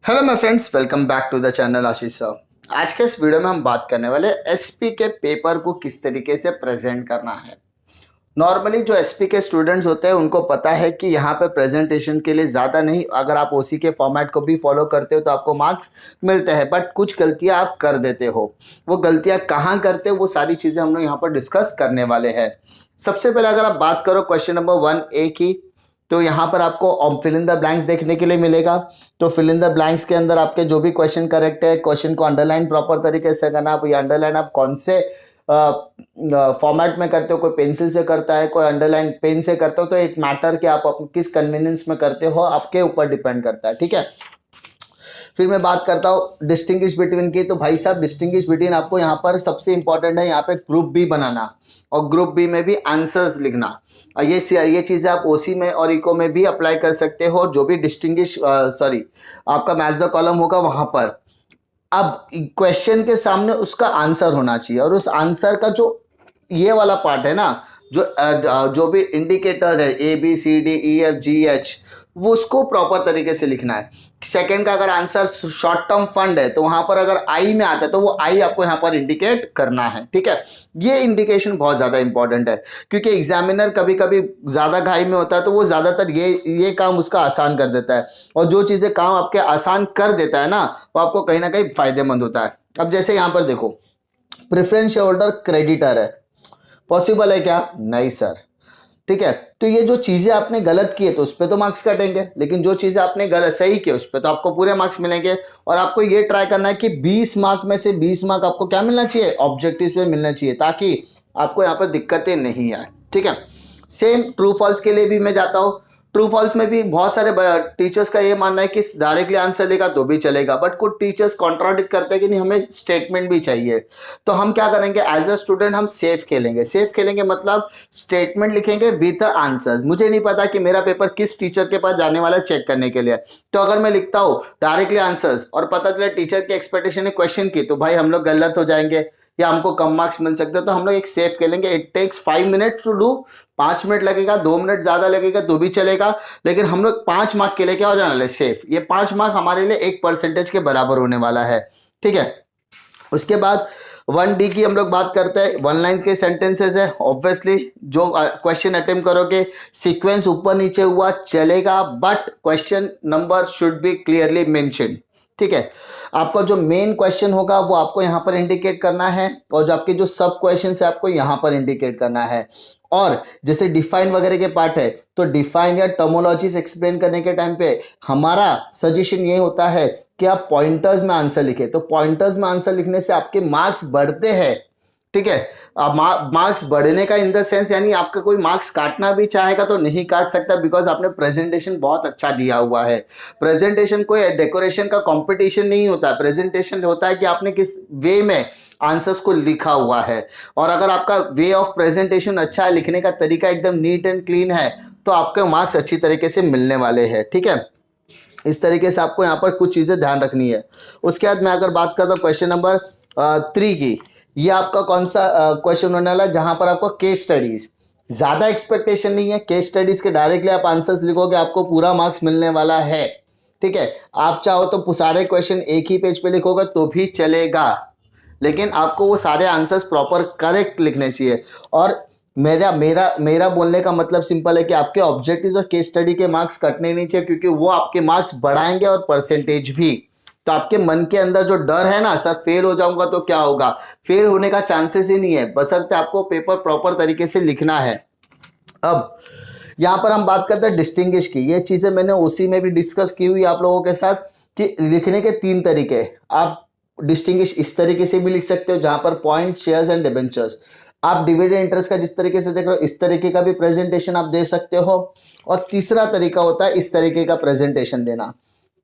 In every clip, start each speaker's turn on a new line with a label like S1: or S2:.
S1: Hello my friends, welcome back to the channel Ashish sir. आज के इस वीडियो में हम बात करने वाले एसपी के पेपर को किस तरीके से प्रेजेंट करना है। नॉर्मली जो एसपी के स्टूडेंट्स होते हैं उनको पता है कि यहाँ पे प्रेजेंटेशन के लिए ज़्यादा नहीं, अगर आप ओसी के फॉर्मेट को भी फॉलो करते हो तो आपको मार्क्स मिलते हैं, बट कुछ गलतियाँ आप कर देते हो। वो गलतियाँ कहाँ करते हो वो सारी चीज़ें हम लोग यहाँ पर डिस्कस करने वाले हैं। सबसे पहले अगर आप बात करो क्वेश्चन नंबर 1A की, तो यहाँ पर आपको फिल इन द ब्लैंक्स देखने के लिए मिलेगा। तो फिल इन द ब्लैंक्स के अंदर आपके जो भी क्वेश्चन करेक्ट है, क्वेश्चन को अंडरलाइन प्रॉपर तरीके से करना। आप ये अंडरलाइन आप कौन से फॉर्मेट में करते हो, कोई पेंसिल से करता है, कोई अंडरलाइन पेन से करते हो, तो इट मैटर कि आप किस कन्वीनियंस में करते हो, आपके ऊपर डिपेंड करता है। ठीक है, फिर मैं बात करता हूँ डिस्टिंग्विश बिटवीन की। तो भाई साहब, डिस्टिंग्विश बिटवीन आपको यहाँ पर सबसे इंपॉर्टेंट है यहाँ पे ग्रुप बी बनाना और ग्रुप बी में भी आंसर्स लिखना। और ये चीज़ें आप ओसी में और इको में भी अप्लाई कर सकते हो। जो भी आपका मैच द कॉलम होगा वहाँ पर अब क्वेश्चन के सामने उसका आंसर होना चाहिए, और उस आंसर का जो ये वाला पार्ट है ना, जो भी इंडिकेटर है ABCDEFGH, वो उसको प्रॉपर तरीके से लिखना है। सेकंड का अगर आंसर शॉर्ट टर्म फंड है तो वहां पर अगर आई में आता है तो वो आई आपको यहाँ पर इंडिकेट करना है। ठीक है, ये इंडिकेशन बहुत ज़्यादा इंपॉर्टेंट है, क्योंकि एग्जामिनर कभी कभी ज़्यादा घाई में होता है तो वो ज़्यादातर ये काम उसका आसान कर देता है, और जो चीज़ें काम आपके आसान कर देता है ना, वो आपको कहीं ना कहीं फायदेमंद होता है। अब जैसे यहाँ पर देखो, प्रेफरेंस शेयर होल्डर क्रेडिटर है, पॉसिबल है क्या? नहीं सर। ठीक है, तो ये जो चीजें आपने गलत की है तो उस पर तो मार्क्स कटेंगे, लेकिन जो चीजें आपने गलत सही की उस पर तो आपको पूरे मार्क्स मिलेंगे। और आपको ये ट्राई करना है कि 20 मार्क में से 20 मार्क आपको क्या मिलना चाहिए? ऑब्जेक्टिव्स पे मिलना चाहिए, ताकि आपको यहाँ पर दिक्कतें नहीं आए। ठीक है, सेम ट्रू फॉल्स के लिए भी मैं जाता हूँ। ट्रू फॉल्स में भी बहुत सारे टीचर्स का ये मानना है कि डायरेक्टली आंसर लेगा तो भी चलेगा, बट कुछ टीचर्स कॉन्ट्राडिक्ट करते हैं कि नहीं, हमें स्टेटमेंट भी चाहिए। तो हम क्या करेंगे, एज अ स्टूडेंट हम सेफ खेलेंगे। सेफ खेलेंगे मतलब स्टेटमेंट लिखेंगे विद आंसर। मुझे नहीं पता कि मेरा पेपर किस टीचर के पास जाने वाला है चेक करने के लिए, तो अगर मैं लिखता हूँ डायरेक्टली आंसर्स और पता चला टीचर की एक्सपेक्टेशन है क्वेश्चन की, तो भाई हम लोग गलत हो जाएंगे या हमको कम मार्क्स मिल सकते हैं। तो हम लोग एक सेफ खेलेंगे। It takes 5 minutes to do, 5 minute लगेगा, 2 मिनट ज्यादा लगेगा तो भी चलेगा, लेकिन हम लोग 5 मार्क के लिए क्या हो जाना है? सेफ। ये 5 मार्क हमारे लिए 1% के बराबर होने वाला है। ठीक है, उसके बाद 1D की हम लोग बात करते हैं। 1 लाइन के सेंटेंसेस है। ऑब्वियसली जो क्वेश्चन अटेम्प्ट करोगे, सीक्वेंस ऊपर नीचे हुआ चलेगा, but question number should be clearly mention. ठीक है, आपका जो मेन क्वेश्चन होगा वो आपको यहाँ पर इंडिकेट करना है, और जो आपके जो सब क्वेश्चन है आपको यहाँ पर इंडिकेट करना है। और जैसे डिफाइन वगैरह के पार्ट है, तो डिफाइन या टर्मोलॉजीज एक्सप्लेन करने के टाइम पे हमारा सजेशन ये होता है कि आप पॉइंटर्स में आंसर लिखे। तो पॉइंटर्स में आंसर लिखने से आपके मार्क्स बढ़ते हैं। ठीक है, अब मार्क्स बढ़ने का इन द सेंस यानी आपका कोई मार्क्स काटना भी चाहेगा तो नहीं काट सकता, बिकॉज आपने प्रेजेंटेशन बहुत अच्छा दिया हुआ है। प्रेजेंटेशन कोई डेकोरेशन का कंपटीशन नहीं होता, प्रेजेंटेशन होता है कि आपने किस वे में आंसर्स को लिखा हुआ है। और अगर आपका वे ऑफ प्रेजेंटेशन अच्छा है, लिखने का तरीका एकदम नीट एंड क्लीन है, तो आपके मार्क्स अच्छी तरीके से मिलने वाले हैं। ठीक है, इस तरीके से आपको यहाँ पर कुछ चीज़ें ध्यान रखनी है। उसके बाद मैं अगर बात करता हूँ क्वेश्चन नंबर 3 की, ये आपका कौन सा क्वेश्चन होने वाला है, जहां पर आपको केस स्टडीज, ज्यादा एक्सपेक्टेशन नहीं है। केस स्टडीज के डायरेक्टली आप आंसर्स लिखोगे, आपको पूरा मार्क्स मिलने वाला है। ठीक है, आप चाहो तो सारे क्वेश्चन एक ही पेज पे लिखोगे तो भी चलेगा, लेकिन आपको वो सारे आंसर्स प्रॉपर करेक्ट लिखने चाहिए। और मेरा मेरा मेरा बोलने का मतलब सिंपल है कि आपके ऑब्जेक्टिव्स और केस स्टडी के मार्क्स कटने नहीं चाहिए, क्योंकि वो आपके मार्क्स बढ़ाएंगे और परसेंटेज भी। तो आपके मन के अंदर जो डर है ना, सर फेल हो जाऊंगा तो क्या होगा, फेल होने का चांसेस ही नहीं है, बशर्ते आपको पेपर प्रॉपर तरीके से लिखना है। अब यहाँ पर हम बात करते हैं डिस्टिंग्विश की। ये चीजें मैंने ओसी में भी डिस्कस की हुई आप लोगों के साथ कि लिखने के 3 तरीके। आप डिस्टिंग्विश इस तरीके से भी लिख सकते हो, जहां पर पॉइंट, शेयर्स एंड डिबेंचर्स। आप डिविडेंड इंटरेस्ट का जिस तरीके से देख रहे हो, इस तरीके का भी प्रेजेंटेशन आप दे सकते हो। और तीसरा तरीका होता है इस तरीके का प्रेजेंटेशन देना।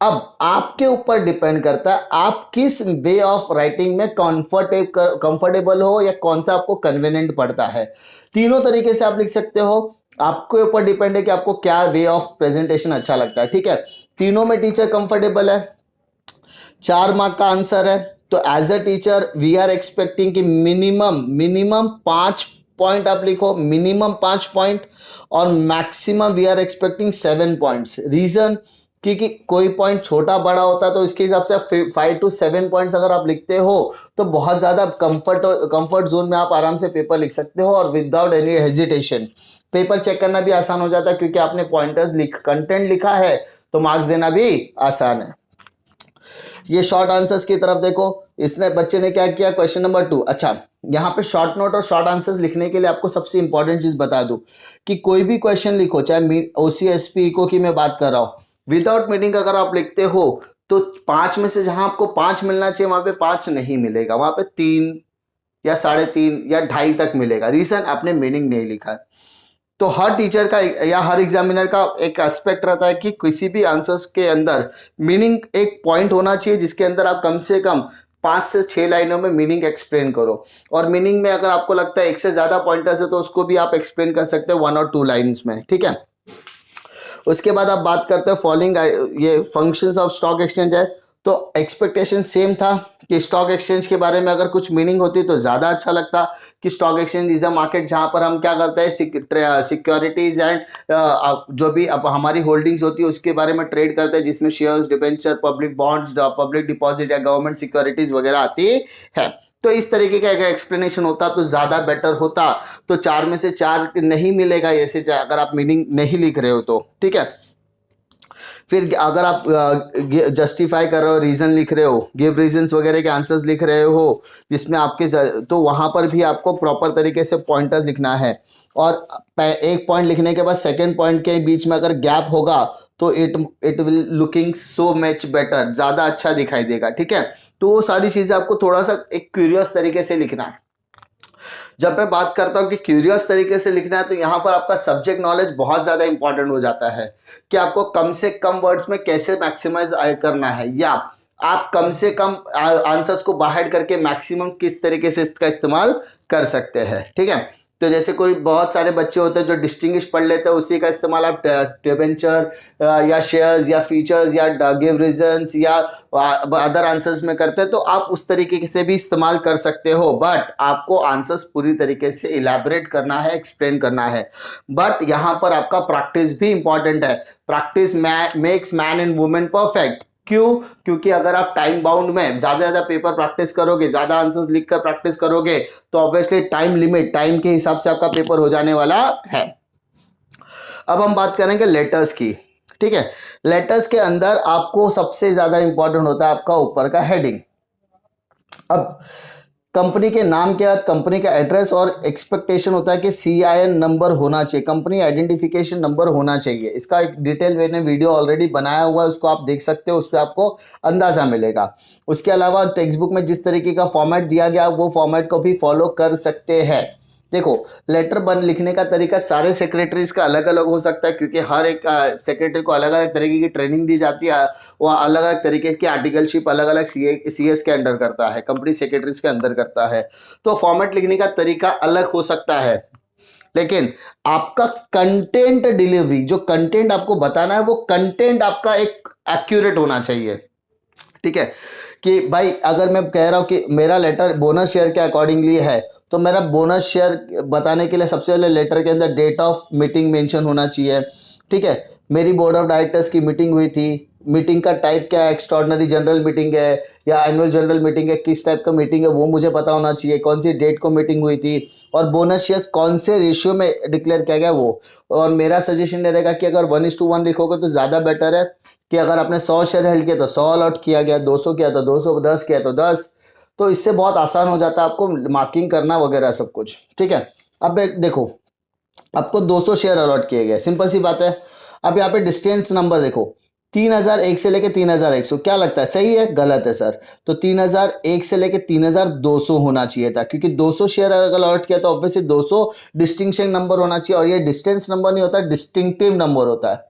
S1: अब आपके ऊपर डिपेंड करता है आप किस वे ऑफ राइटिंग में कंफर्टेबल हो, या कौन सा आपको कन्वीनियंट पड़ता है। तीनों तरीके से आप लिख सकते हो, आपके ऊपर डिपेंड है कि आपको क्या वे ऑफ प्रेजेंटेशन अच्छा लगता है। ठीक है, तीनों में टीचर कंफर्टेबल है। 4 मार्क का आंसर है, तो as a teacher we are expecting कि मिनिमम 5 पॉइंट आप लिखो, मिनिमम 5 पॉइंट, और maximum we are expecting 7 points. Reason क्योंकि कोई पॉइंट छोटा बड़ा होता है तो इसके हिसाब से 5 to 7 पॉइंट्स अगर आप लिखते हो तो बहुत ज़्यादा कंफर्ट जोन में आप आराम से पेपर लिख सकते हो और without any hesitation. Paper check करना भी आसान हो जाता है क्योंकि आपने पॉइंटर्स कंटेंट लिखा है तो मार्क्स देना भी आसान है। ये शॉर्ट आंसर्स की तरफ देखो, इसने बच्चे ने क्या किया, क्वेश्चन नंबर 2। अच्छा, यहाँ पे शॉर्ट नोट और शॉर्ट आंसर्स लिखने के लिए आपको सबसे इंपॉर्टेंट चीज बता दूं कि कोई भी क्वेश्चन लिखो, चाहे OCSP इको की मैं बात कर रहा हूँ, विदाउट मीनिंग अगर आप लिखते हो तो 5 में से जहां आपको 5 मिलना चाहिए वहां पे 5 नहीं मिलेगा, वहां पे 3 या 3.5 या 2.5 तक मिलेगा। रीजन, आपने मीनिंग नहीं लिखा है। तो हर टीचर का या हर एग्जामिनर का एक एस्पेक्ट रहता है कि किसी भी आंसर्स के अंदर मीनिंग एक पॉइंट होना चाहिए जिसके अंदर आप कम से कम 5 से 6 लाइनों में मीनिंग एक्सप्लेन करो। और मीनिंग में अगर आपको लगता है एक से ज्यादा पॉइंटर्स है तो उसको भी आप एक्सप्लेन कर सकते हो 1 और 2 लाइन्स में, ठीक है। उसके बाद आप बात करते हैं फॉलोइंग, ये फंक्शंस ऑफ स्टॉक एक्सचेंज है। तो एक्सपेक्टेशन सेम था कि स्टॉक एक्सचेंज के बारे में अगर कुछ मीनिंग होती तो ज़्यादा अच्छा लगता कि stock exchange is a market जहां पर हम क्या करते हैं, सिक्योरिटीज एंड जो भी अब हमारी होल्डिंग्स होती है उसके बारे में ट्रेड करते हैं, जिसमें shares, debenture, public bonds, public deposit या गवर्नमेंट सिक्योरिटीज वगैरह आती है। तो इस तरीके का अगर एक्सप्लेनेशन होता तो ज़्यादा बेटर होता। तो 4 में से 4 नहीं मिलेगा ऐसे अगर आप मीनिंग नहीं लिख रहे हो तो, ठीक है। फिर अगर आप जस्टिफाई कर रहे हो, रीजन लिख रहे हो, गिव रीजंस वगैरह के आंसर्स लिख रहे हो जिसमें आपके, तो वहां पर भी आपको प्रॉपर तरीके से पॉइंटर्स लिखना है। और एक पॉइंट लिखने के बाद सेकंड पॉइंट के बीच में अगर गैप होगा तो it will looking so much better, ज़्यादा अच्छा दिखाई देगा, ठीक है। तो वो सारी चीज़ें आपको थोड़ा सा एक क्यूरियस तरीके से लिखना है। जब मैं बात करता हूं कि क्यूरियस तरीके से लिखना है तो यहां पर आपका सब्जेक्ट नॉलेज बहुत ज्यादा इंपॉर्टेंट हो जाता है कि आपको कम से कम वर्ड्स में कैसे मैक्सिमाइज करना है, या आप कम से कम आंसर्स को बाहर करके मैक्सिमम किस तरीके से इसका इस्तेमाल कर सकते हैं, ठीक है। तो जैसे कोई बहुत सारे बच्चे होते हैं जो डिस्टिंग्विश पढ़ लेते हैं, उसी का इस्तेमाल आप डिबेंचर या शेयर्स या फीचर्स या गिव रीजंस या अदर आंसर्स में करते हैं, तो आप उस तरीके से भी इस्तेमाल कर सकते हो। बट आपको आंसर्स पूरी तरीके से इलैबोरेट करना है, एक्सप्लेन करना है। बट यहाँ पर आपका प्रैक्टिस भी इंपॉर्टेंट है। Practice makes man and women perfect. क्यों? क्योंकि अगर आप टाइम बाउंड में ज्यादा पेपर प्रैक्टिस करोगे, ज्यादा आंसर्स लिखकर प्रैक्टिस करोगे तो ऑब्वियसली टाइम लिमिट, टाइम के हिसाब से आपका पेपर हो जाने वाला है। अब हम बात करेंगे लेटर्स की, ठीक है। लेटर्स के अंदर आपको सबसे ज्यादा इंपॉर्टेंट होता है आपका ऊपर का हेडिंग। अब कंपनी के नाम के बाद कंपनी का एड्रेस और एक्सपेक्टेशन होता है कि CIN नंबर होना चाहिए, कंपनी आइडेंटिफिकेशन नंबर होना चाहिए। इसका एक डिटेल मैंने वीडियो ऑलरेडी बनाया हुआ है, उसको आप देख सकते हो, उस पर आपको अंदाजा मिलेगा। उसके अलावा टेक्स्ट बुक में जिस तरीके का फॉर्मेट दिया गया वो फॉर्मेट को भी फॉलो कर सकते हैं। देखो, लेटर लिखने का तरीका सारे सेक्रेटरीज का अलग अलग हो सकता है क्योंकि हर एक सेक्रेटरी को अलग अलग तरीके की ट्रेनिंग दी जाती है। वो अलग अलग तरीके की आर्टिकलशिप अलग अलग CS के अंडर करता है, कंपनी सेक्रेटरीज के अंदर करता है। तो फॉर्मेट लिखने का तरीका अलग हो सकता है, लेकिन आपका कंटेंट डिलीवरी, जो कंटेंट आपको बताना है वो कंटेंट आपका एक एक्यूरेट होना चाहिए, ठीक है। कि भाई अगर मैं कह रहा हूं कि मेरा लेटर बोनस शेयर के अकॉर्डिंगली है, तो मेरा बोनस शेयर बताने के लिए सबसे पहले लेटर के अंदर डेट ऑफ मीटिंग मेंशन होना चाहिए, ठीक है। मेरी बोर्ड ऑफ डायरेक्टर्स की मीटिंग हुई थी, मीटिंग का टाइप क्या है, एक्स्ट्राऑर्डिनरी जनरल मीटिंग है या एनुअल जनरल मीटिंग है, किस टाइप का मीटिंग है वो मुझे पता होना चाहिए, कौन सी डेट को मीटिंग हुई थी और बोनस शेयर्स कौन से रेशियो में डिक्लेयर किया गया वो। और मेरा सजेशन ये रहेगा कि अगर 1:1 लिखोगे तो ज़्यादा बेटर है कि अगर आपने 100 शेयर हेल्ड किया तो 100 अलॉट किया गया, 200 किया तो 200, 10 किया तो 10। तो इससे बहुत आसान हो जाता है आपको मार्किंग करना वगैरह सब कुछ, ठीक है। अब देखो, आपको 200 शेयर अलॉट किए गए, सिंपल सी बात है। अब यहाँ पे डिस्टेंस नंबर देखो, 3001 से लेके 3100, क्या लगता है सही है गलत है सर? तो 3001 से लेके 3200 होना चाहिए था, क्योंकि 200 शेयर अगर अलॉट किया तो ऑब्वियसली 200 डिस्टिंक्शन नंबर होना चाहिए, और ये डिस्टेंस नंबर नहीं होता, डिस्टिंक्टिव नंबर होता है,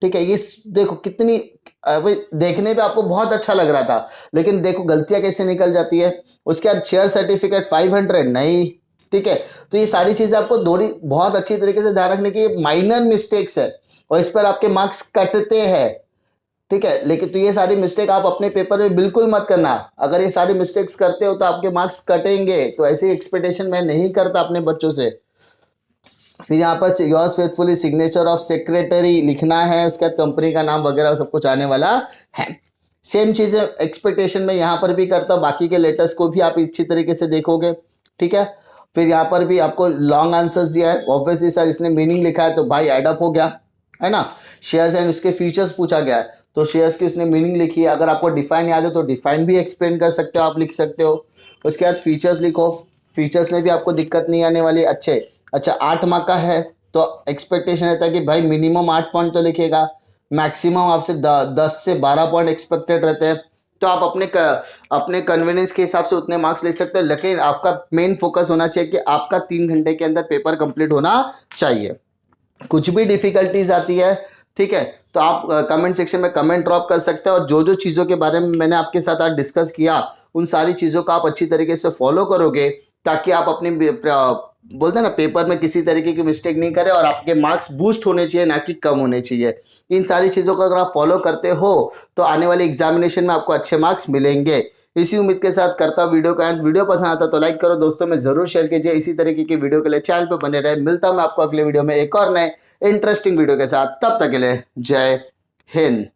S1: ठीक है। ये देखो कितनी देखने पे आपको बहुत अच्छा लग रहा था, लेकिन देखो गलतियां कैसे निकल जाती है। उसके बाद शेयर सर्टिफिकेट 500 नहीं, ठीक है। तो ये सारी चीजें आपको बहुत अच्छी तरीके से ध्यान रखने की, माइनर मिस्टेक्स है और इस पर आपके मार्क्स कटते हैं, ठीक है। लेकिन तो ये सारी मिस्टेक आप अपने पेपर में बिल्कुल मत करना। अगर ये सारी मिस्टेक्स करते हो तो आपके मार्क्स कटेंगे, तो ऐसी एक्सपेक्टेशन मैं नहीं करता अपने बच्चों से। फिर यहाँ पर yours faithfully signature of secretary लिखना है, उसके बाद कंपनी का नाम वगैरह सब कुछ आने वाला है। सेम चीज़ एक्सपेक्टेशन में यहाँ पर भी करता हूँ, बाकी के लेटर्स को भी आप अच्छी तरीके से देखोगे, ठीक है। फिर यहाँ पर भी आपको लॉन्ग आंसर्स दिया है, ऑब्वियसली सर इसने मीनिंग लिखा है तो भाई एडअप हो गया, है ना। शेयर्स एंड उसके फीचर्स पूछा गया है तो शेयर्स की उसने मीनिंग लिखी है। अगर आपको डिफाइन याद है तो डिफाइन भी एक्सप्लेन कर सकते हो, आप लिख सकते हो। उसके बाद फीचर्स लिखो, फीचर्स में भी आपको दिक्कत नहीं आने वाली। अच्छा 8 मार्क का है तो एक्सपेक्टेशन रहता है कि भाई मिनिमम 8 पॉइंट तो लिखेगा, मैक्सिमम आपसे 10 से 12 पॉइंट एक्सपेक्टेड रहते हैं। तो आप अपने कन्वीनियंस के हिसाब से उतने मार्क्स लिख सकते हो, लेकिन आपका मेन फोकस होना चाहिए कि आपका 3 घंटे के अंदर पेपर कंप्लीट होना चाहिए। कुछ भी डिफिकल्टीज आती है, ठीक है, तो आप कमेंट सेक्शन में कमेंट ड्रॉप कर सकते हैं। और जो जो चीज़ों के बारे में मैंने आपके साथ आज डिस्कस किया उन सारी चीज़ों को आप अच्छी तरीके से फॉलो करोगे ताकि आप अपनी बोलते हैं ना पेपर में किसी तरीके की मिस्टेक नहीं करें और आपके मार्क्स बूस्ट होने चाहिए ना कि कम होने चाहिए। इन सारी चीज़ों को अगर आप फॉलो करते हो तो आने वाले एग्जामिनेशन में आपको अच्छे मार्क्स मिलेंगे। इसी उम्मीद के साथ करता हूँ वीडियो का एंड। वीडियो पसंद आता तो लाइक करो, दोस्तों में जरूर शेयर कीजिए। इसी तरीके की वीडियो के लिए चैनल पे बने रहे। मिलता हूँ मैं आपको अगले वीडियो में एक और नए इंटरेस्टिंग वीडियो के साथ, तब तक के लिए जय हिंद।